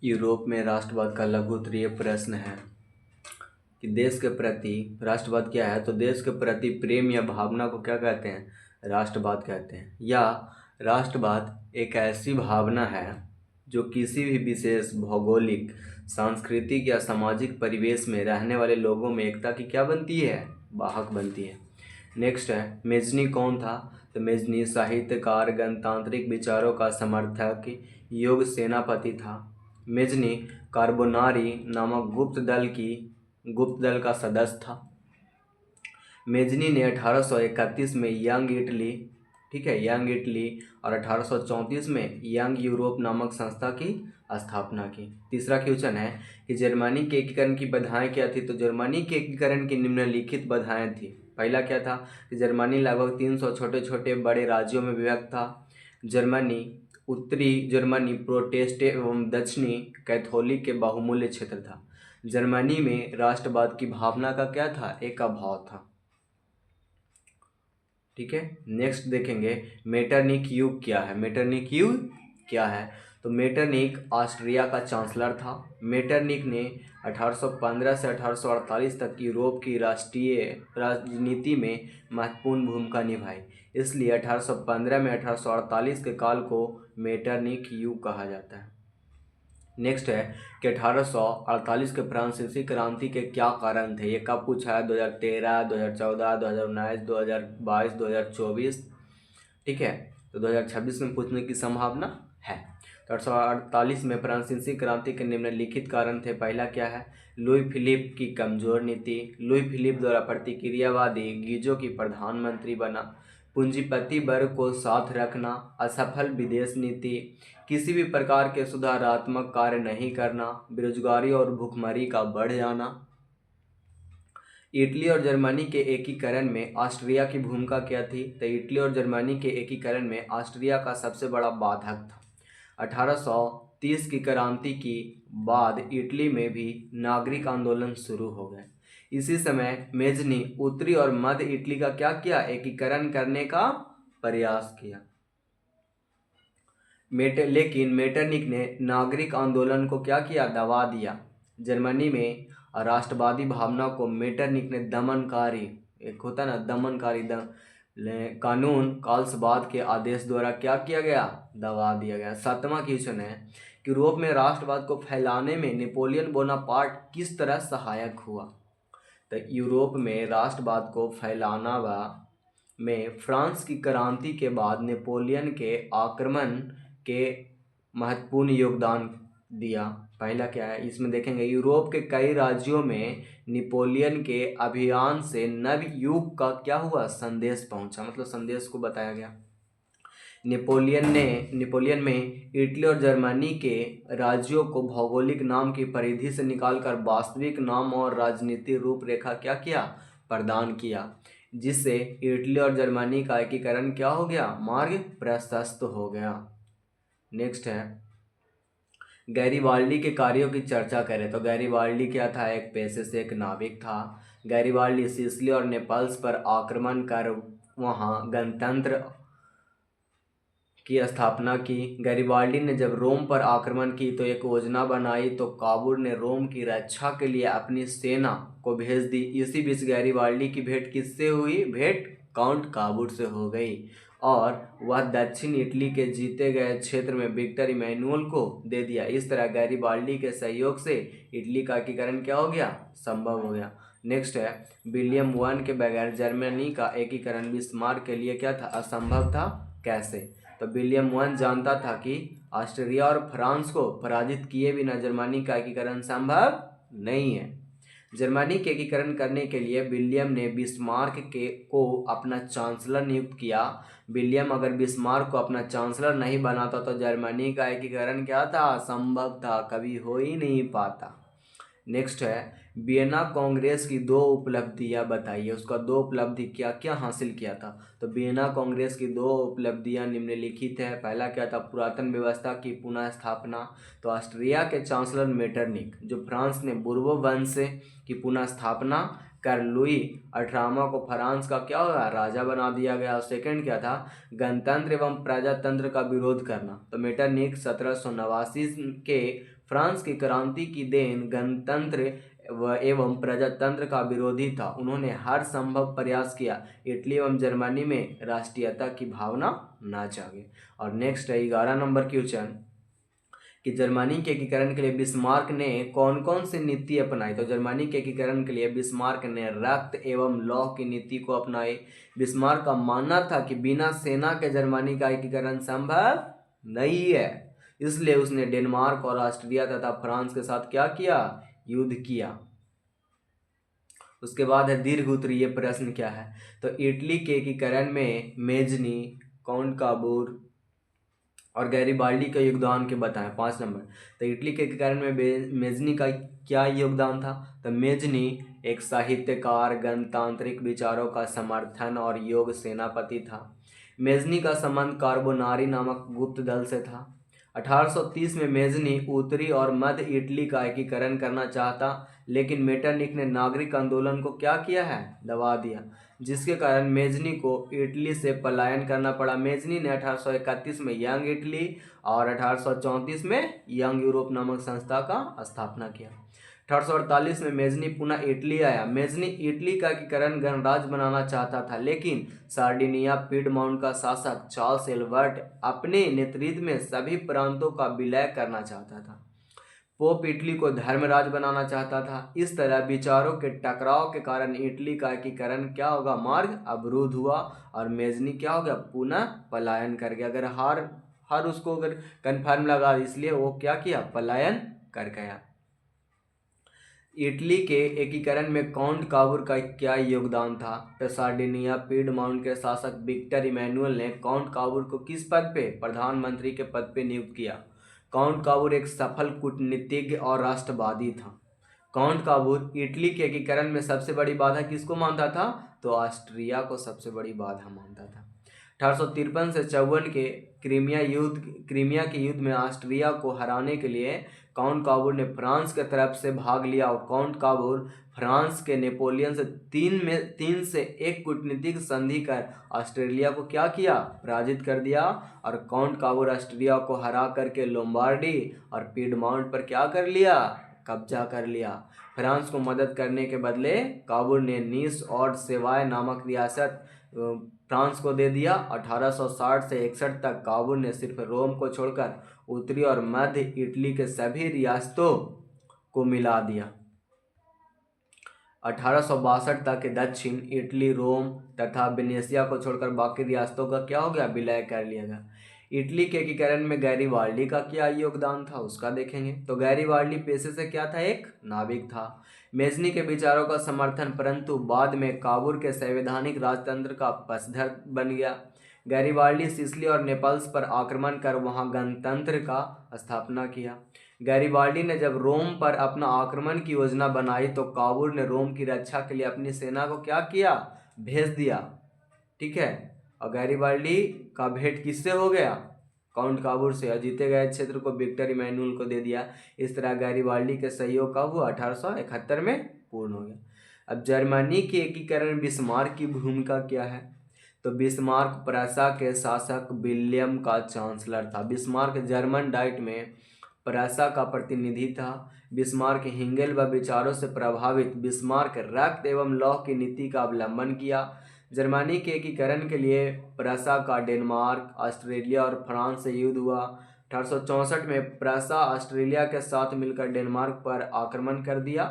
Europe में राष्ट्रवाद का लघु उत्तरीय प्रश्न है कि देश के प्रति राष्ट्रवाद क्या है। तो देश के प्रति प्रेम या भावना को क्या कहते हैं? राष्ट्रवाद कहते हैं। या राष्ट्रवाद एक ऐसी भावना है जो किसी भी विशेष भौगोलिक, सांस्कृतिक या सामाजिक परिवेश में रहने वाले लोगों में एकता की क्या बनती है? वाहक बनती है। नेक्स्ट है, मेजनी कौन था? तो मेजनी साहित्यकार, गणतांत्रिक विचारों का समर्थक, योग सेनापति था। मेजनी कार्बोनारी नामक गुप्त दल का सदस्य था। मेजनी ने 1831 में यंग इटली, ठीक है, यंग इटली और 1834 में यंग यूरोप नामक संस्था की स्थापना की। तीसरा क्वेश्चन है कि जर्मनी के एकीकरण की बाधाएं क्या थी? तो जर्मनी के एकीकरण की निम्नलिखित बाधाएं थी। पहला क्या था कि जर्मनी लगभग 300 छोटे छोटे बड़े राज्यों में विभक्त था। उत्तरी जर्मनी प्रोटेस्टेंट एवं दक्षिणी कैथोलिक के बहुमूल्य क्षेत्र था। जर्मनी में राष्ट्रवाद की भावना का क्या था? एक अभाव था। ठीक है, नेक्स्ट देखेंगे मेटरनिक युग क्या है। मेटरनिक युग क्या है? तो मेटरनिक ऑस्ट्रिया का चांसलर था। मेटरनिक ने 1815 से 1848 तक यूरोप की राष्ट्रीय राजनीति में महत्वपूर्ण भूमिका निभाई। इसलिए 1815 में 1848 के काल को मेटरनिक युग कहा जाता है। नेक्स्ट है कि 1848 के फ्रांसीसी क्रांति के क्या कारण थे? ये कब पूछा है? 2013, 2014, 2019, 2022, 2024। ठीक है, तो 2026 में पूछने की संभावना है। तो 1848 में फ्रांसीसी क्रांति के निम्नलिखित कारण थे। पहला क्या है? लुई फिलिप की कमजोर नीति। लुई फिलिप द्वारा प्रतिक्रियावादी गीजो की प्रधानमंत्री बना। पूंजीपति वर्ग को साथ रखना। असफल विदेश नीति। किसी भी प्रकार के सुधारात्मक कार्य नहीं करना। बेरोजगारी और भुखमरी का बढ़ जाना। इटली और जर्मनी के एकीकरण में ऑस्ट्रिया की भूमिका क्या थी? तो इटली और जर्मनी के एकीकरण में ऑस्ट्रिया का सबसे बड़ा बाधक था। 1830 की क्रांति की बाद इटली में भी नागरिक आंदोलन शुरू हो गए। इसी समय मेजनी उत्तरी और मध्य इटली का क्या किया? एकीकरण करने का प्रयास किया। लेकिन मेटरनिक ने नागरिक आंदोलन को क्या किया? दबा दिया। जर्मनी में राष्ट्रवादी भावना को मेटरनिक ने दमनकारी, एक होता ना दमनकारी कानून काल्सबाद के आदेश द्वारा क्या किया गया? दबा दिया गया। सातवां क्वेश्चन है कि यूरोप में राष्ट्रवाद को फैलाने में नेपोलियन बोनापार्ट किस तरह सहायक हुआ? तो यूरोप में राष्ट्रवाद को फैलाना में फ्रांस की क्रांति के बाद नेपोलियन के आक्रमण के महत्वपूर्ण योगदान दिया। पहला क्या है इसमें देखेंगे, यूरोप के कई राज्यों में नेपोलियन के अभियान से नव युग का क्या हुआ? संदेश पहुंचा, मतलब संदेश को बताया गया। नेपोलियन में इटली और जर्मनी के राज्यों को भौगोलिक नाम की परिधि से निकालकर वास्तविक नाम और राजनीतिक रूपरेखा क्या किया? प्रदान किया, जिससे इटली और जर्मनी का एकीकरण क्या हो गया? मार्ग प्रशस्त हो गया। नेक्स्ट है गैरिबाल्डी के कार्यों की चर्चा करें। तो गैरिबाल्डी क्या था? एक पेशे से एक नाविक था। गैरिबाल्डी सिसिली और नेपल्स पर आक्रमण कर वहां गणतंत्र की स्थापना की। गैरिबाल्डी ने जब रोम पर आक्रमण की तो एक योजना बनाई, तो काबुल ने रोम की रक्षा के लिए अपनी सेना को भेज दी। इसी बीच गैरिबाल्डी की भेंट किससे हुई? भेंट काउंट काबुल से हो गई और वह दक्षिण इटली के जीते गए क्षेत्र में विक्टर इमैनुअल को दे दिया। इस तरह गैरिबाल्डी के सहयोग से इटली का एकीकरण क्या हो गया? संभव हो गया। नेक्स्ट है विलियम वन के बगैर जर्मनी का एकीकरण बिस्मार्क के लिए क्या था? असंभव था। कैसे? तो विलियम वन जानता था कि ऑस्ट्रिया और फ्रांस को पराजित किए बिना जर्मनी का एकीकरण संभव नहीं है। जर्मनी के एकीकरण करने के लिए विलियम ने बिस्मार्क को अपना चांसलर नियुक्त किया। विलियम अगर बिस्मार्क को अपना चांसलर नहीं बनाता तो जर्मनी का एकीकरण क्या था? असंभव था, कभी हो ही नहीं पाता। नेक्स्ट है वियना कांग्रेस की दो उपलब्धियां बताइए। उसका दो उपलब्धि क्या क्या हासिल किया था? तो वियना कांग्रेस की दो उपलब्धियां निम्नलिखित है। पहला क्या था? पुरातन व्यवस्था की पुनः स्थापना। तो ऑस्ट्रिया के चांसलर मेटरनिक, जो फ्रांस ने बुर्बो वंश की पुनः स्थापना कर लुई 18वां को फ्रांस का क्या हुआ, राजा बना दिया गया। और सेकंड क्या था, गणतंत्र एवं प्रजातंत्र का विरोध करना। तो मेटरनिख 1789 के फ्रांस की क्रांति की देन गणतंत्र एवं प्रजातंत्र का विरोधी था। उन्होंने हर संभव प्रयास किया इटली एवं जर्मनी में राष्ट्रीयता की भावना ना जागे। और नेक्स्ट है 11 नंबर क्वेश्चन कि जर्मनी के एकीकरण के लिए बिस्मार्क ने कौन कौन सी नीति अपनाई। तो जर्मनी के एकीकरण के लिए बिस्मार्क ने रक्त एवं लौह की नीति को अपनाई। बिस्मार्क का मानना था कि बिना सेना के जर्मनी का एकीकरण संभव नहीं है, इसलिए उसने डेनमार्क और ऑस्ट्रिया तथा फ्रांस के साथ क्या किया, युद्ध किया। उसके बाद है दीर्घ उत्तरीय प्रश्न क्या है। तो इटली के एकीकरण में मेजनी, काउंट काबूर और गैरिबाल्डी का योगदान के बताएं। 5 नंबर। तो इटली के एकीकरण में मेजनी का क्या योगदान था। तो मेजनी एक साहित्यकार, गणतांत्रिक विचारों का समर्थन और योग सेनापति था। मेजनी का संबंध कार्बोनारी नामक गुप्त दल से था। 1830 में मेजनी उत्तरी और मध्य इटली का एकीकरण करना चाहता, लेकिन मेटरनिख ने नागरिक आंदोलन को क्या किया है, दबा दिया, जिसके कारण मेजनी को इटली से पलायन करना पड़ा। मेजनी ने 1831 में यंग इटली और 1834 में यंग यूरोप नामक संस्था का स्थापना किया। 1848 में मेजनी पुनः इटली आया। मेजनी इटली का एकीकरण गणराज्य बनाना चाहता था, लेकिन सार्डिनिया पीडमाउंट का शासक चार्ल्स एल्बर्ट अपने नेतृत्व में सभी प्रांतों का विलय करना चाहता था। पोप इटली को धर्मराज बनाना चाहता था। इस तरह विचारों के टकराव के कारण इटली का एकीकरण क्या होगा, मार्ग अवरुद्ध हुआ और मेजनी क्या हो गया, पुनः पलायन कर गया। अगर हर उसको अगर कन्फर्म लगा, इसलिए वो क्या किया, पलायन कर गया। इटली के एकीकरण में काउंट काबूर का क्या योगदान था। तो सार्डिनिया पीडमाउंट के शासक विक्टर इमैनुअल ने काउंट काबूर को किस पद पे, प्रधानमंत्री के पद पे नियुक्त किया। काउंट काबूर एक सफल कूटनीतिज्ञ और राष्ट्रवादी था। काउंट काबूर इटली के एकीकरण में सबसे बड़ी बाधा किसको मानता था, तो ऑस्ट्रिया को सबसे बड़ी बाधा मानता था। 1853 से 54 के क्रीमिया के युद्ध में ऑस्ट्रिया को हराने के लिए काउंट काबूर ने फ्रांस के तरफ से भाग लिया और काउंट काबूर फ्रांस के नेपोलियन से 3 से 1 कूटनीतिक संधि कर ऑस्ट्रेलिया को क्या किया, पराजित कर दिया। और काउंट काबूर ऑस्ट्रिया को हरा करके लोम्बार्डी और पीडमाउंट पर क्या कर लिया, कब्जा कर लिया। फ्रांस को मदद करने के बदले काबूर ने नीस और सेवाय नामक रियासत फ्रांस को दे दिया। 1860 से 61 तक काबूल ने सिर्फ रोम को छोड़कर उत्तरी और मध्य इटली के सभी रियासतों को मिला दिया। 1862 तक दक्षिण इटली, रोम तथा वेनेशिया को छोड़कर बाकी रियासतों का क्या हो गया, विलय कर लिया गया। इटली के एकीकरण में गैरिबाल्डी का क्या योगदान था, उसका देखेंगे। तो गैरिबाल्डी पेशे से क्या था, एक नाविक था। मेजनी के विचारों का समर्थन, परंतु बाद में काबूल के संवैधानिक राजतंत्र का पक्षधर बन गया। गैरिबाल्डी सिसिली और नेपल्स पर आक्रमण कर वहां गणतंत्र का स्थापना किया। गैरिबाल्डी ने जब रोम पर अपना आक्रमण की योजना बनाई तो काबूल ने रोम की रक्षा के लिए अपनी सेना को क्या किया, भेज दिया। ठीक है। और गैरिबाल्डी का भेंट किससे हो गया, काउंट काबूल से। जीते गए क्षेत्र को विक्टर इमैनुअल को दे दिया। इस तरह गैरिबाल्डी के सहयोग कब हुआ, 1871 में पूर्ण हो गया। अब जर्मनी के एकीकरण बिस्मार्क की भूमिका क्या है। तो बिस्मार्क प्रूसिया के शासक विलियम का चांसलर था। बिस्मार्क जर्मन डाइट में प्रूसिया का प्रतिनिधि था। बिस्मार्क हिंगेल व विचारों से प्रभावित बिस्मार्क रक्त एवं लौह की नीति का अवलंबन किया। जर्मनी के एकीकरण के लिए प्रूसिया का डेनमार्क, ऑस्ट्रेलिया और फ्रांस से युद्ध हुआ। 1864 में प्रूसिया ऑस्ट्रेलिया के साथ मिलकर डेनमार्क पर आक्रमण कर दिया।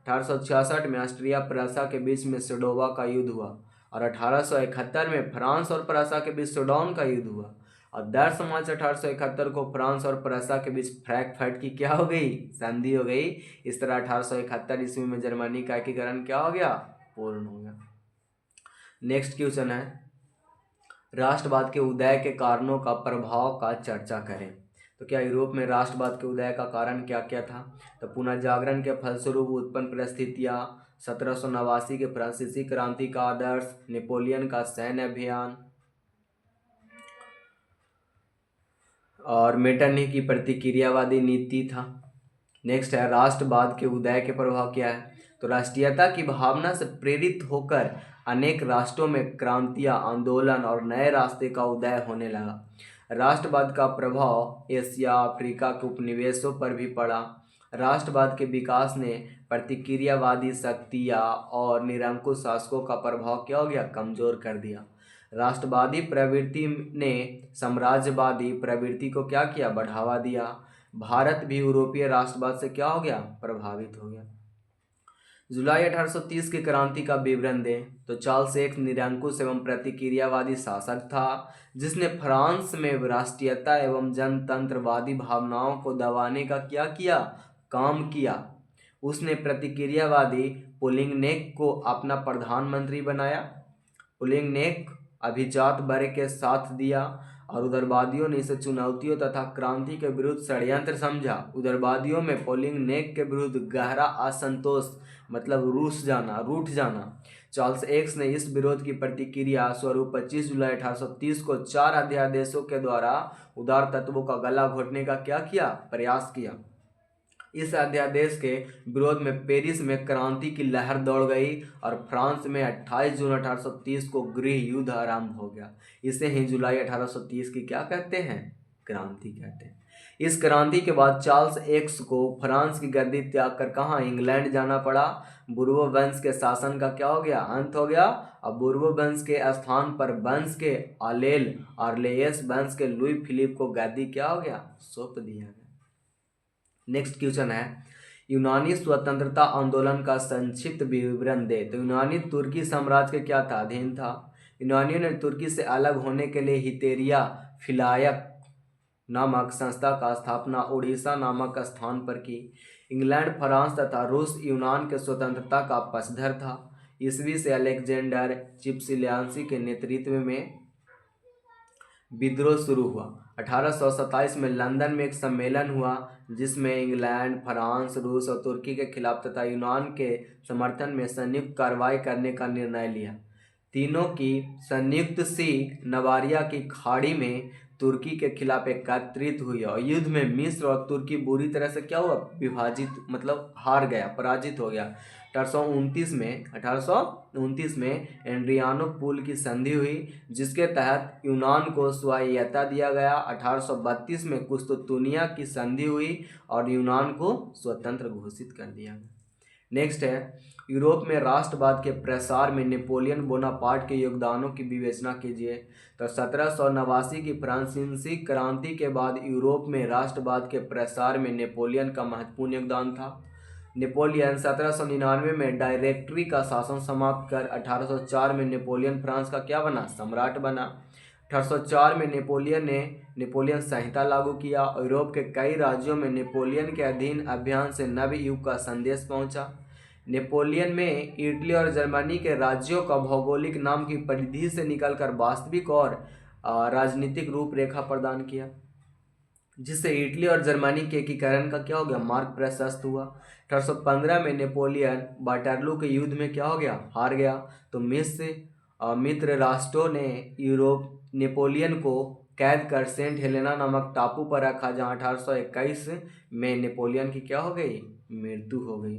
1866 में ऑस्ट्रिया प्रूसिया के बीच में सेडोवा का युद्ध हुआ और 1871 में फ्रांस और प्रूसिया के बीच सोडान का युद्ध हुआ। और 10 मार्च 1871 को फ्रांस और प्रूसिया के बीच फ्रैंकफर्ट की क्या हो गई, संधि हो गई। इस तरह 1871 ईस्वी में जर्मनी का एकीकरण क्या हो गया, पूर्ण हो गया। नेक्स्ट क्वेश्चन है, राष्ट्रवाद के उदय के कारणों का प्रभाव का चर्चा करें। तो क्या यूरोप में राष्ट्रवाद के उदय का कारण क्या क्या था। तो पुनर्जागरण के फलस्वरूप उत्पन्न परिस्थितियाँ, 1789 के फ्रांसीसी क्रांति का आदर्श, नेपोलियन का सैन्य अभियान और मेटरनिख की प्रतिक्रियावादी नीति था। नेक्स्ट है, राष्ट्रवाद के उदय के प्रभाव क्या है। तो राष्ट्रीयता की भावना से प्रेरित होकर अनेक राष्ट्रों में क्रांतियां, आंदोलन और नए रास्ते का उदय होने लगा। राष्ट्रवाद का प्रभाव एशिया, अफ्रीका के उपनिवेशों पर भी पड़ा। राष्ट्रवाद के विकास ने प्रतिक्रियावादी शक्तियाँ और निरंकुश शासकों का प्रभाव क्या हो गया, कमजोर कर दिया। राष्ट्रवादी प्रवृत्ति ने साम्राज्यवादी प्रवृत्ति को क्या किया, बढ़ावा दिया। भारत भी यूरोपीय राष्ट्रवाद से क्या हो गया, प्रभावित हो गया। जुलाई 1830 की क्रांति का विवरण दें तो चार्ल्स एक निरंकुश एवं प्रतिक्रियावादी शासक था जिसने फ्रांस में राष्ट्रीयता एवं जनतंत्रवादी भावनाओं को दबाने का क्या किया, काम किया। उसने प्रतिक्रियावादी पोलिंगनेक को अपना प्रधानमंत्री बनाया। पोलिंगनेक अभिजात वर्ग के साथ दिया और उदारवादियों ने इसे चुनौतियों तथा क्रांति के विरुद्ध षड्यंत्र समझा। उदारवादियों में पोलिंगनेक के विरुद्ध गहरा असंतोष मतलब रूठ जाना। चार्ल्स एक्स ने इस विरोध की प्रतिक्रिया स्वरूप 25 जुलाई 1830 को 4 अध्यादेशों के द्वारा उदार तत्वों का गला घोटने का क्या किया, प्रयास किया। इस अध्यादेश के विरोध में पेरिस में क्रांति की लहर दौड़ गई और फ्रांस में 28 जून 1830 को गृह युद्ध आरंभ हो गया। इसे ही जुलाई 1830 की क्या कहते हैं, क्रांति कहते हैं। इस क्रांति के बाद चार्ल्स एक्स को फ्रांस की गद्दी त्याग कर कहाँ, इंग्लैंड जाना पड़ा। बुर्बो वंश के शासन का क्या हो गया, अंत हो गया। अब बुर्बो वंश के स्थान पर वंश के आलेल आर्लेयस वंश के लुई फिलिप को गद्दी क्या हो गया, सौंप दिया गया। नेक्स्ट क्वेश्चन है, यूनानी स्वतंत्रता आंदोलन का संक्षिप्त विवरण दे। तो यूनानी तुर्की साम्राज्य के क्या था, अधीन था। यूनानियों ने तुर्की से अलग होने के लिए हितेरिया फिलायक नामक संस्था का स्थापना उड़ीसा नामक स्थान पर की। इंग्लैंड, फ्रांस तथा रूस यूनान के स्वतंत्रता का पक्षधर था। ईस्वी से अलेक्जेंडर चिप्सिलियासी के नेतृत्व में विद्रोह शुरू हुआ। 1827 में लंदन में एक सम्मेलन हुआ जिसमें इंग्लैंड, फ्रांस, रूस और तुर्की के खिलाफ तथा यूनान के समर्थन में संयुक्त कार्रवाई करने का निर्णय लिया। तीनों की संयुक्त सी नवारिया की खाड़ी में तुर्की के खिलाफ एकत्रित हुई और युद्ध में मिस्र और तुर्की बुरी तरह से क्या हुआ, विभाजित मतलब हार गया, पराजित हो गया। 1829 में एड्रियानोपुल की संधि हुई जिसके तहत यूनान को स्वायत्तता दिया गया। 1832 में कुस्तुतुनिया की संधि हुई और यूनान को स्वतंत्र घोषित कर दिया गया। नेक्स्ट है, यूरोप में राष्ट्रवाद के प्रसार में नेपोलियन बोनापार्ट के योगदानों की विवेचना कीजिए। तो 1789 की फ्रांसीसी क्रांति के बाद यूरोप में राष्ट्रवाद के प्रसार में नेपोलियन का महत्वपूर्ण योगदान था। नेपोलियन 1799 में डायरेक्टरी का शासन समाप्त कर 1804 में नेपोलियन फ्रांस का क्या बना, सम्राट बना। 1804 में नेपोलियन ने नेपोलियन संहिता लागू किया। यूरोप के कई राज्यों में नेपोलियन के अधीन अभियान से नव युग का संदेश पहुंचा। नेपोलियन में इटली और जर्मनी के राज्यों का भौगोलिक नाम की परिधि से निकलकर वास्तविक और राजनीतिक रूपरेखा प्रदान किया, जिससे इटली और जर्मनी के एकीकरण का क्या हो गया, मार्ग प्रशस्त हुआ। 1815 में नेपोलियन वाटरलू के युद्ध में क्या हो गया, हार गया। तो मित्र राष्ट्रों ने नेपोलियन को कैद कर सेंट हेलेना नामक टापू पर रखा जहां 1821 में नेपोलियन की क्या हो गई, मृत्यु हो गई।